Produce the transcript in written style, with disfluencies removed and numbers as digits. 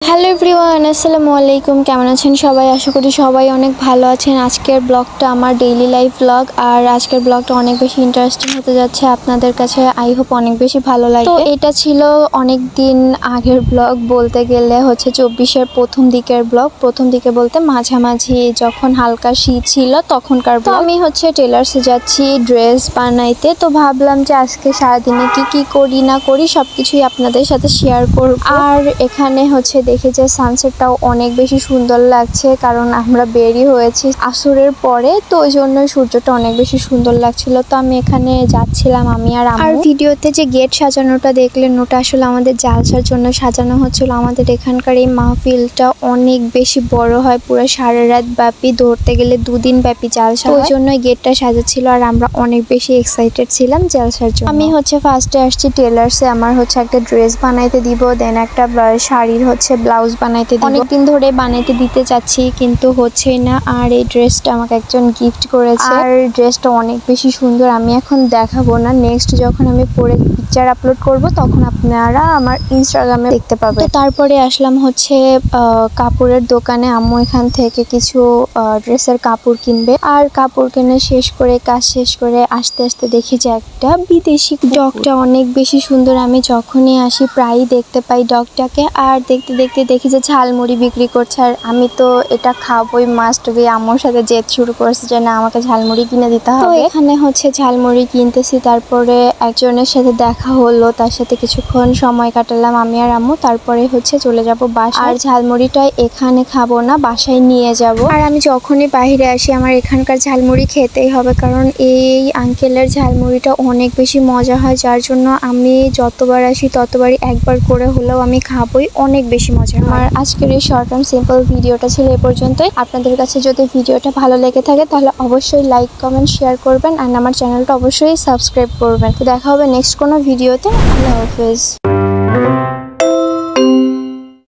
Hello everyone, আসসালামু আলাইকুম। কেমন আছেন সবাই? আশা করি সবাই অনেক ভালো আছেন। আজকের ব্লগটা আমার ডেইলি লাইফ ব্লগ, আর আজকের ব্লগটা অনেক বেশি ইন্টারেস্টিং হতে যাচ্ছে আপনাদের কাছে। আই হোপ অনেক বেশি ভালো লাগবে। তো এটা ছিল অনেক দিন আগের ব্লগ, বলতে গেলে হচ্ছে 24-এর প্রথম দিকের ব্লগ। প্রথম দিকে বলতে মাঝামাঝি যখন হালকা শীত ছিল তখনকার ব্লগ। আমি হচ্ছে টেলার্সে যাচ্ছি ড্রেস বানাইতে। তো ভাবলাম যে আজকে সারাদিনে কি করি না করি সবকিছুই আপনাদের সাথে শেয়ার করব। আর এখানে হচ্ছে দেখি যে সানসেটটাও অনেক বেশি সুন্দর লাগছে, কারণ আমরা বেরি হয়েছি আসরের পরে, তো ওই জন্য সূর্যটা অনেক বেশি সুন্দর লাগছিল। তো আমি এখানে যাচ্ছিলাম আমি আর আম্মু। আর ভিডিওতে যে গেট সাজানোটা দেখলেন, ওটা আসলে আমাদের জালসার জন্য সাজানো হচ্ছিল। আমাদের এখানকার এই মাহফিলটা অনেক বেশি বড় হয়, পুরো সারা রাত ব্যাপী, ধরতে গেলে 2 দিন ব্যাপী জালসা। ওই জন্যই গেটটা সাজাচ্ছিল, আর আমরা অনেক বেশি এক্সাইটেড ছিলাম জালসার জন্য। আমি হচ্ছে ফার্স্টে আসছি টেলার্সে, আমার হচ্ছে একটা ড্রেস বানাইতে দিব, দেন একটা শাড়ির হচ্ছে ব্লাউজ বানাইতে দিব। অনেকদিন ধরে বানাইতে দিতে চাচ্ছি কিন্তু হচ্ছেই না। আর এই ড্রেসটা আমাকে একজন গিফট করেছে, আর ড্রেসটা অনেক বেশি সুন্দর। আমি এখন দেখাবো না, নেক্সট যখন আমি পরে পিকচার আপলোড করব তখন আপনারা আমার ইনস্টাগ্রামে দেখতে পাবেন। তো তারপরে আসলাম হচ্ছে কাপড়ের দোকানে। আম্মু এখান থেকে কিছু ড্রেসের কাপড় কিনবে, আর কাপড় কিনে শেষ করে কাজ শেষ করে আস্তে আস্তে দেখি যে একটা বিদেশি ডগটা অনেক বেশি সুন্দর। আমি যখনই আসি প্রায়ই দেখতে পাই ডগটাকে, আর দেখতে দেখতে দেখি যে ঝালমুড়ি বিক্রি করছে। আর আমি তো এটা খাবোই, মাস্ট বি। আম্মুর সাথে জেদ শুরু করেছে যে না, আমাকে ঝালমুড়ি কিনে দিতে হবে। তো এখানে হচ্ছে ঝালমুড়ি কিনতেছি, তারপরে একজনের সাথে দেখা হলো, তার সাথে কিছুক্ষণ সময় কাটালাম আমি আর আম্মু। তারপরে হচ্ছে চলে যাব বাসায়। আর ঝালমুড়িটা এখানে খাবো না, বাসায় নিয়ে যাব। আর আমি যখনই বাইরে আসি আমার এখানকার ঝালমুড়ি খেতেই হবে, কারণ এই আঙ্কেলের ঝালমুড়িটা অনেক বেশি মজা হয়, যার জন্য আমি যতবার আসি ততবারই একবার করে হলেও আমি খাবোই। অনেক বেশি মজা হয়। আর আজকের এই শর্ট অ্যান্ড সিম্পল ভিডিওটা ছিল এ পর্যন্তই। আপনাদের কাছে যদি ভিডিওটা ভালো লেগে থাকে তাহলে অবশ্যই লাইক, কমেন্ট, শেয়ার করবেন, আর আমার চ্যানেলটা অবশ্যই সাবস্ক্রাইব করবেন। তো দেখা হবে নেক্সট কোনো ভিডিওতে। আল্লাহ হাফেজ।